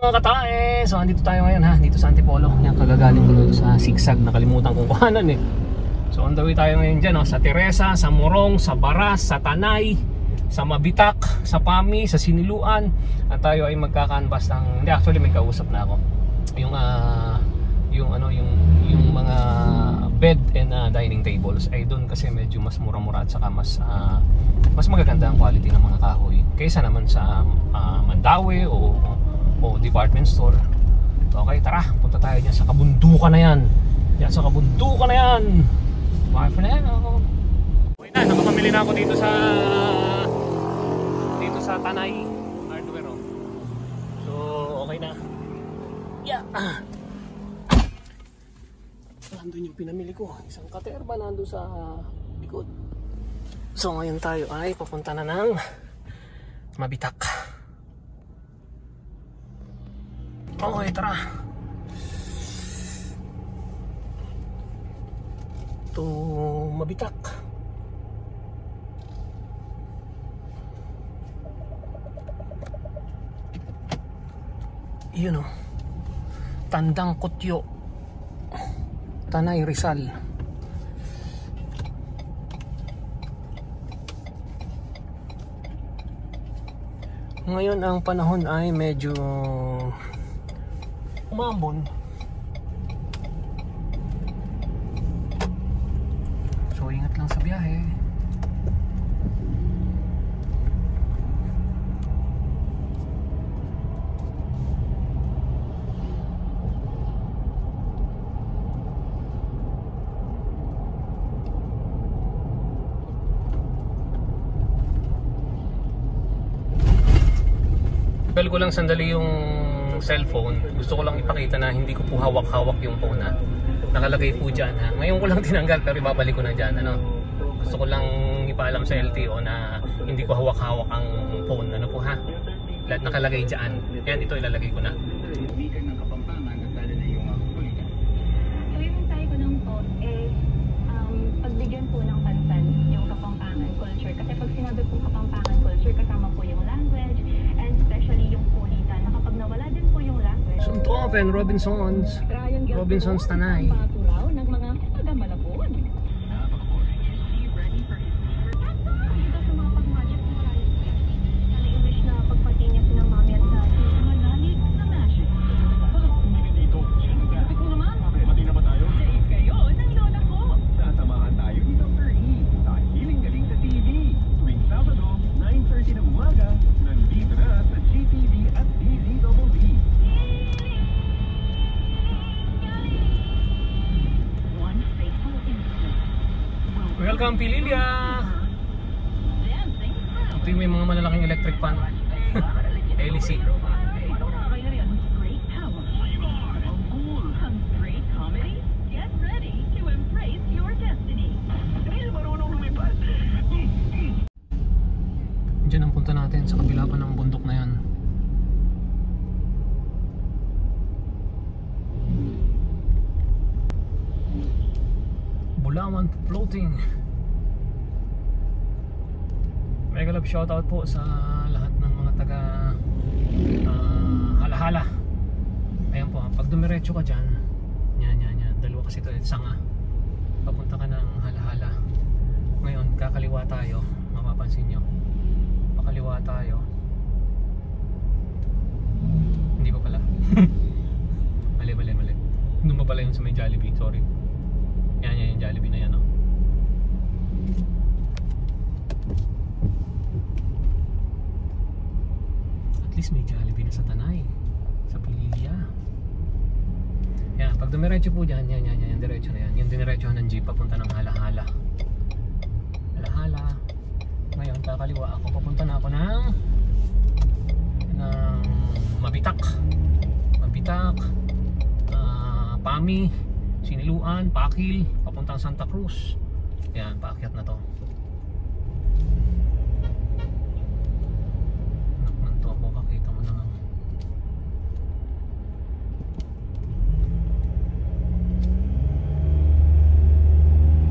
Mga katae, so andito tayo ngayon ha, dito sa Antipolo. Yan, kagagaling ko dito sa Sigsag, nakalimutan kong kuhanan eh. So on the way tayo ngayon dyan, sa Teresa, sa Morong, sa Baras, sa Tanay, sa Mabitak, sa Pami, sa Siniluan. At tayo ay magkakanbas ng, hindi, actually may kausap na ako. Yung mga bed and dining tables ay doon kasi medyo mas mura-mura at saka mas magaganda ang quality ng mga kahoy kaysa naman sa Mandawi o department store. Okay, tara, punta tayo dyan sa kabundukan na yan. Yan sa kabundukan na yan. Bye for now. Okay na, nakapamili na ako dito sa Tanay Hardware. So, okay na. Yeah. Nandun yung pinamili ko. Isang katerba nandun sa likod. So, ngayon tayo ay papunta na ng Mabitak. Okay, tara. To Mabitak. Yun o. Tandang Kutyo, Tanay, Rizal. Ngayon ang panahon ay medyo umambon. So ingat lang sa biyahe. Bel ko lang sandali yung cellphone. Gusto ko lang ipakita na hindi ko po hawak-hawak yung phone na nakalagay po dyan ha. Ngayon ko lang tinanggal pero ibabalik ko na dyan. Gusto ko lang ipaalam sa LTO na hindi ko hawak-hawak ang phone. Ano po ha? Nakalagay dyan. Yan, ito ilalagay ko na. Pagbigyan po ng pansin yung Kapampangan culture. Kasi pag sinabi po Kapampangan culture, kasama po yung language and especially yung kulitan. Na kapag nawala din po yung language. Sunto open, Robinson's Tanay. Paturaw ng mga taga-Malabon. Na pagpati niya sila mami at daddy, manalig na magic. Bakit dito? Sabi ko naman. Mati na ba tayo? Kayo, ng lola ko. Sasamahan tayo ni Dr. E. Sa Healing Galing sa TV. Tuwing Sabado, 9:30 ng umaga, nandito na sa GTV at DZBB. One faithful instant. Welcome, Pililia! Ito yung may mga malalaking electric pan. LEC. Diyan ang punta natin sa kabila pa ng bundok na yan. Bulawan floating. Mega love shoutout po sa lahat ng mga taga Halahala. Ayan po, pag dumiretso ka dyan, yan, dalawa kasi ito, sanga. Papunta ka ng Halahala. Ngayon, kakaliwa tayo, mapapansin nyo. Pakaliwa tayo. Hindi pa pala. Mali. Doon pa pala yun sa may Jollibee, sorry. Yan yung Jollibee na yan, oh. At least may Jollibee na sa Tanay, sa Pililia. Yan, pag dumiretso po dyan, yan, diretso na yan. Yung diniretsohan ng jeep papunta ng Halahala. Ngayon, kakaliwa ako, papunta na ako ng Mabitak, Pami, Siniluan, Pakil, papuntang Santa Cruz. Yan, paakyat na to. Nakmanto ako, kakita mo na nga.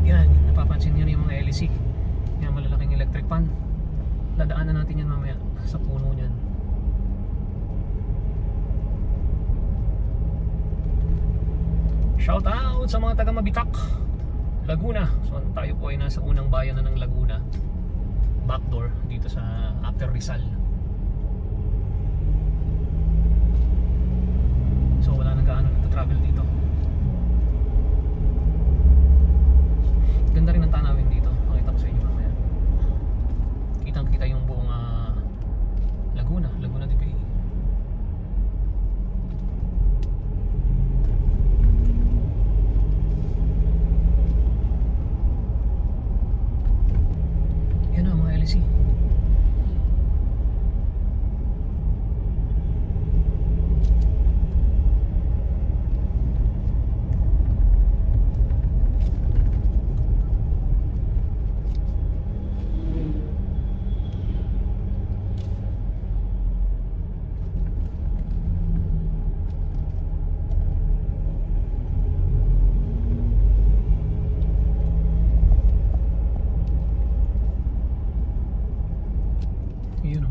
Yan, napapansin nyo yung mga LEC. Yan, malalaking electric pan. Dadaanan natin yan mamaya sa puno niyan. Shout out sa mga taga Mabitak, Laguna. So tayo po ay nasa unang bayan na ng Laguna. Backdoor dito sa Upper Rizal. So wala nang gaano nagta-travel dito. Ganda rin ang tanawin dito. Makita ko sa inyo mamaya. Kitang-kita yung buong Laguna de Bay. Yan na mga LC. Yun o.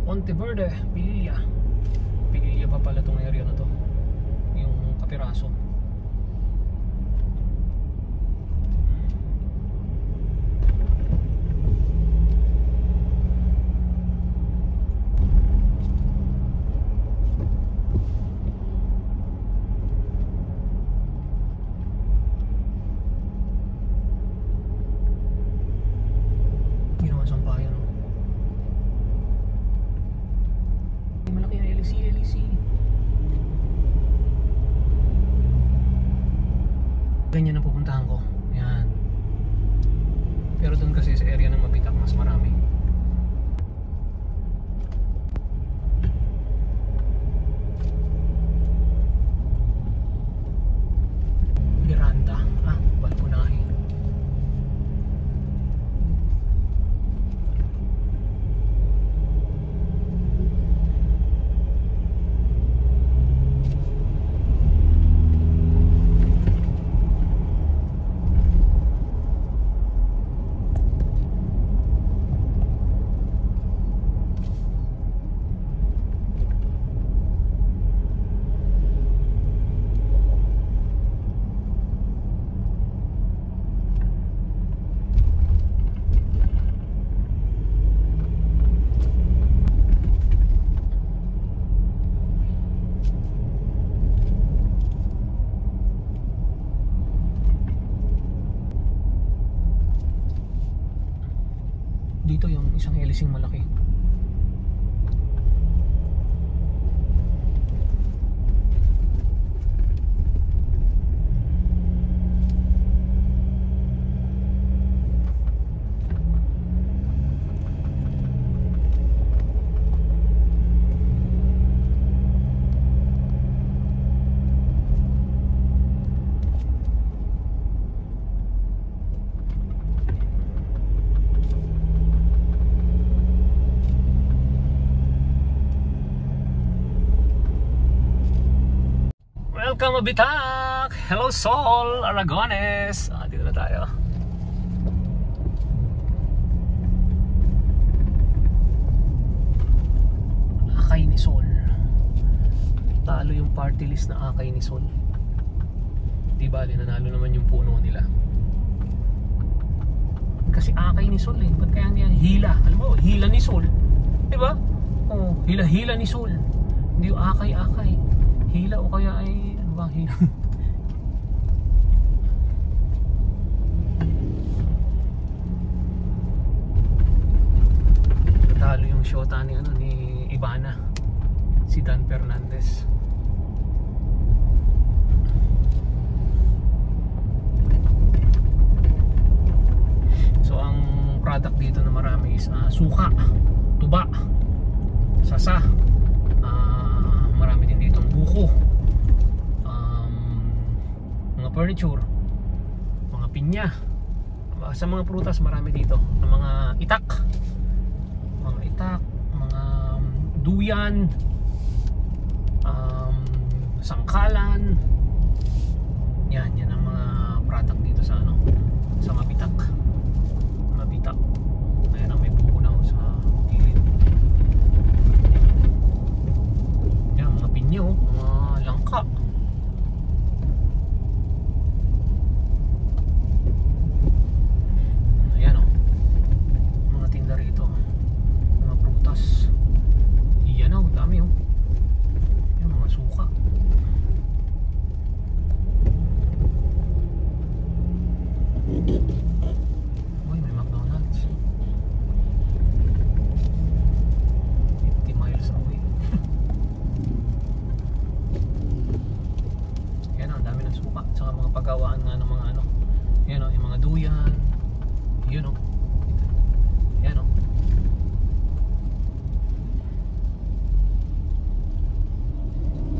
Monteverde, Pililla pa pala itong area na to, yung Kapiraso. Ginawa sampayan o. Malaki na LEC. Ganyan ang pupuntahan ko. Yan. Pero doon kasi sa area ng Mabitak mas marami. Miranda. Balconahe. Dito yung isang LECing malaki. Welcome Mabitak! Hello Sol, Aragones! Dito na tayo. Akay ni Sol. Talo yung party list na Akay ni Sol. Di bali, nanalo naman yung puno nila. Kasi Akay ni Sol eh. Ba't kaya niya hila? Alam mo, hila ni Sol. Di ba? Oh, hila-hila ni Sol. Hindi yung Akay-Akay. Hila o kaya ay hila. Talo yung shota ni Ivana, si Dan Fernandez. So ang product dito na marami is suka, tuba, sasa, marami din dito buko, mga furniture, mga pinya, sa mga prutas marami dito, ng mga itak, mga duyan, sangkalan. Yan ang mga product dito sa sa Mabitak. Ayan ang may buko na sa gilid. Yan mga pinyo, mga langka. Ayan mga tinda rito, mga prutas. Iyan dami yan mga suka. Uy, may McDonald's 50 miles away. Yan ang dami ng suka. Tsaka mga paggawaan nga ng mga yan yung mga duyan. Yun yan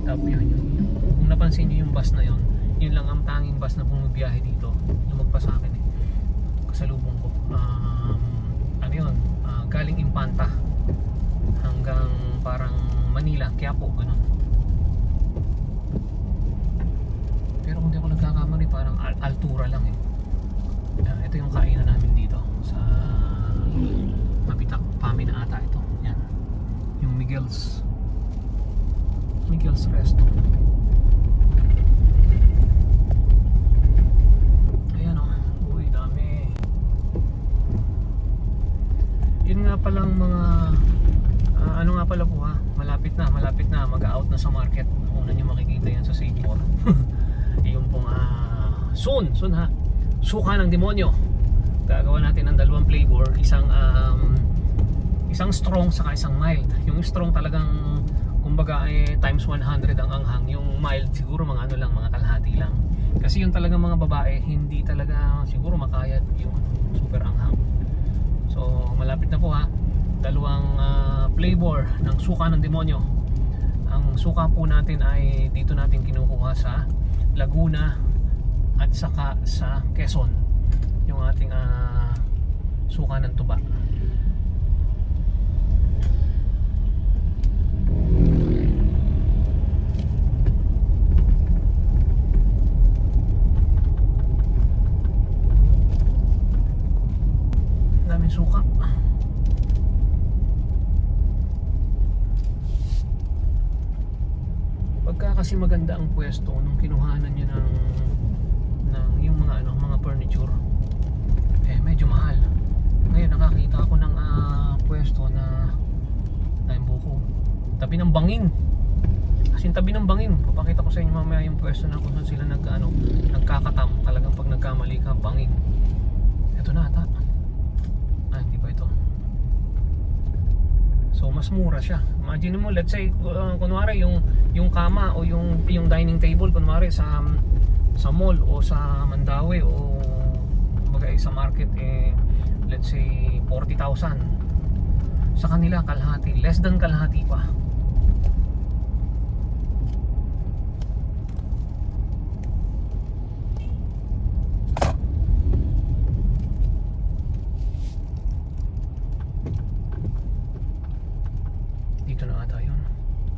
tapos yun kung napansin nyo yung bus na yun lang ang tanging bus na bumibiyahe dito. Lumagpa sa akin kasalubong ko. Galing Impanta hanggang parang Manila, Quiapo, ganun. Pero kung di ako nagkakamali, parang altura lang ito yung kainan namin dito sa Mabitak. Pami na ata ito. Yan. Yung Miguel's Resto. Yun nga palang mga ano nga pala po malapit na mag-out na sa market. Una nyo makikita yan sa Singapore. Yung pong soon suka ng demonyo. Gagawa natin ng dalawang flavor, isang strong saka isang mild. Yung strong talagang kumbaga times 100 ang anghang. Yung mild siguro mga mga kalahati lang. Kasi yung talagang mga babae hindi talaga siguro makaya yung super anghang. So malapit na po dalawang flavor ng suka ng demonyo. Ang suka po natin ay dito natin kinukuha sa Laguna at saka sa Quezon. Yung ating suka ng tuba. Daming suka. Pagka kasi maganda ang pwesto nung kinuhanan nyo ng yung mga furniture, medyo mahal. Ngayon nakakita ako ng pwesto na tayong buko, tabi ng bangin. Kasi tabi ng bangin, papakita ko sa inyo mamaya yung pwesto na kung saan sila nagkakatam. Talagang pag nagkamali ka, bangin. Ito na ata. Hindi pa ito. So mas mura siya. Imagine mo, let's say kunwari yung kama o yung dining table kunwari sa mall o sa Mandawi o kumbaga sa market let's say 40,000. Sa kanila kalahati, less than kalahati pa. Dito na ata yun.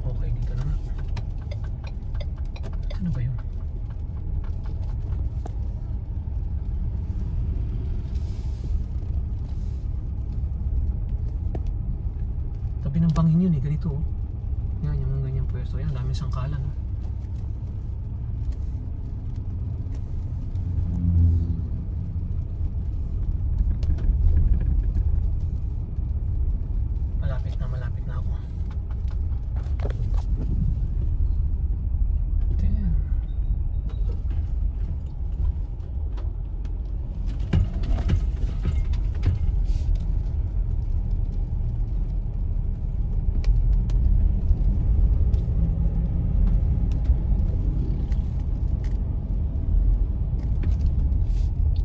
Okay, dito na nga. Ano ba yun? Tabi ng bangin yun ganito Yan, yung ganyang pwesto. Yan, daming sangkalan Malapit na ako. Damn.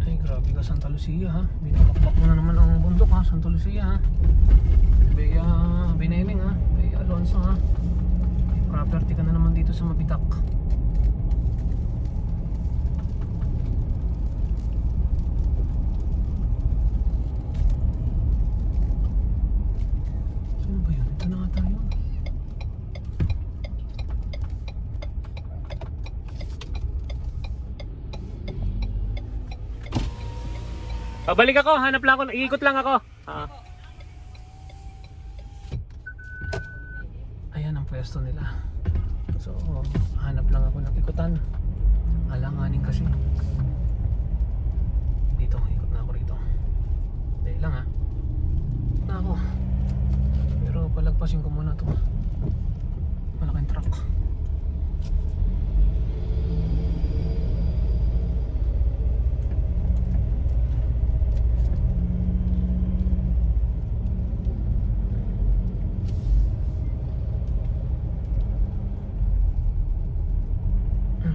Ay, grabe ka, Santa Lucia binabakbak mo na naman ang bundok Santa Lucia Binailing Alonso property ka na naman dito sa Mabitak. Pabalik ako, hanap lang ako, iikot lang ako. Ayan ang pwesto nila. So, hanap lang ako ng ikutan. Alanganin kasi. Dito, ikot na ako rito. Dahil lang ha. Ikot na ako. Pero palagpasin ko muna to. Malaking truck.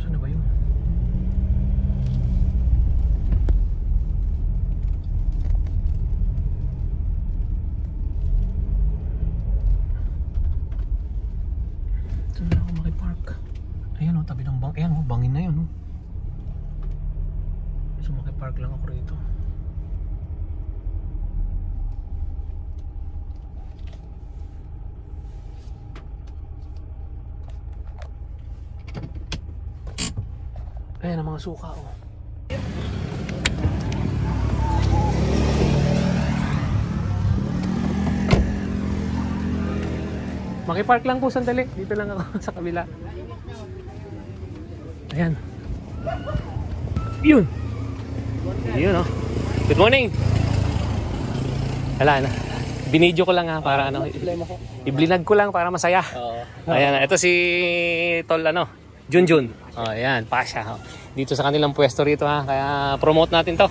Saan na ba yun? Saan na ako makipark? Ayan o, tabi ng bang. Ayan o, bangin na yun o. So makipark lang ako rito. Ayan ang mga suka oh. Makipark lang po sandali. Dito lang ako sa kabila. Ayan. Yun. Yun oh. Good morning. Wala na. Binidyo ko lang ha para ano. I-blinag ko lang para masaya. Ayan. Ito si Tol ano. Junjun. Oh, ayan, pasya. Dito sa kanilang pwesto rito ha. Kaya promote natin 'to.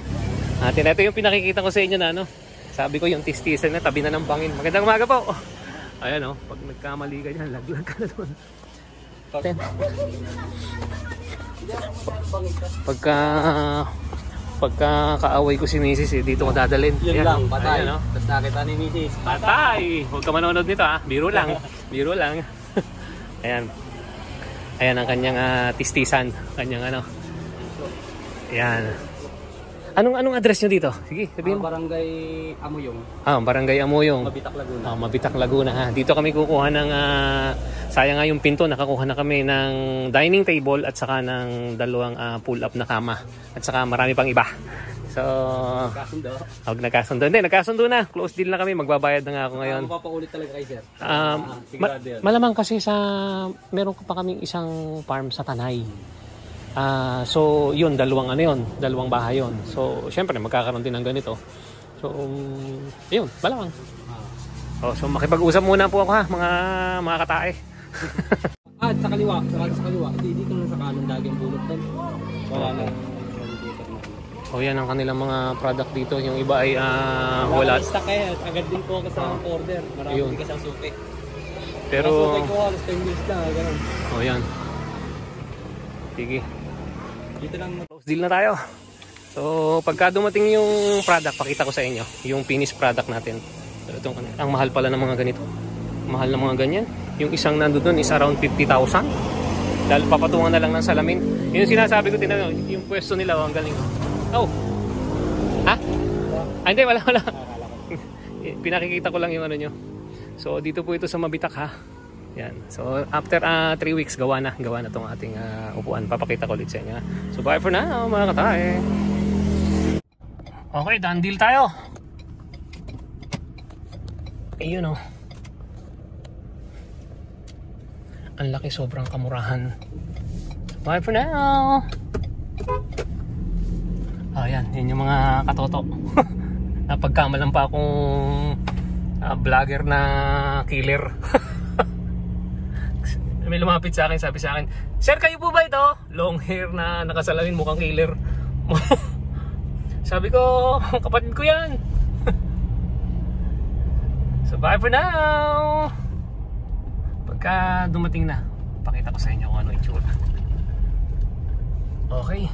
Ito yung pinakikita ko sa inyo na ano. Sabi ko yung tistisan na tabi na ng bangin. Magandang umaga po. Ayan oh, pag nagkamali ka diyan, laglag ka na doon. Pagka kaaway ko si Mrs. dito ko dadalhin. Yun lang, patay. Ayan, oh. Tapos nakita ni Mrs. Patay! Huwag ka manonood nito ha. Biro lang. Biro lang. Ayan. Ayan ang kanyang tistisan. Kanyang ano. Ayan. Anong address nyo dito? Sige, sabihin mo. Barangay Amuyong. Barangay Amuyong. Mabitak Laguna. Mabitak Laguna ha. Dito kami kukuha ng sayang nga yung pinto. Nakakuha na kami ng dining table at saka ng dalawang pull-up na kama. At saka marami pang iba. So, Nagkasundo. Nagkasundo. Hindi, nagkasundo na. Close deal na kami. Magbabayad na nga ako ngayon. Mapapaulit talaga kay sir. Malamang kasi meron ko pa kaming isang farm sa Tanay. So, yun, dalawang bahay yun. So, syempre, magkakaroon din ng ganito. So, yun, malamang. So, makipag-usap muna po ako ha, mga katae. Sa kaliwa. Sa kaliwa. Dito lang sa kanan laging bulot doon. Wala na. Yan ang kanilang mga product dito. Yung iba ay wala. Stock eh. Agad din po ako sa order. Marami kasi ang suki. Pero suki ko halos 10 minutes lang. Ganun. Yan. Sige. Dito lang. Close deal na tayo. So pagka dumating yung product, pakita ko sa inyo. Yung finished product natin. So, ang mahal pala ng mga ganito. Mahal ng mga ganyan. Yung isang nandun is around 50,000. Dahil papatungan na lang ng salamin. Yun yung sinasabi ko, tinanong, yung pwesto nila, ang galing. Oh. Ha? Hindi, wala. Pinakikita ko lang yung ano nyo. So, dito po ito sa Mabitak ha. Yan. So, after 3 weeks, gawa na tong ating upuan. Papakita ko ulit sa inyo. So, bye for now, mga katae. Okay, done deal tayo. Ayun oh. Ang laki, sobrang kamurahan. Bye for now. Ayan, yun yung mga katoto. Napagkamalan pa akong vlogger na killer. May lumapit sa akin, sabi sa akin, "Sir, kayo po ba ito?" Long hair na nakasalamin, mukhang killer. Sabi ko, "Kapatid ko yan." So bye for now. Pagka dumating na, pakita ko sa inyo kung ano itsura. Okay.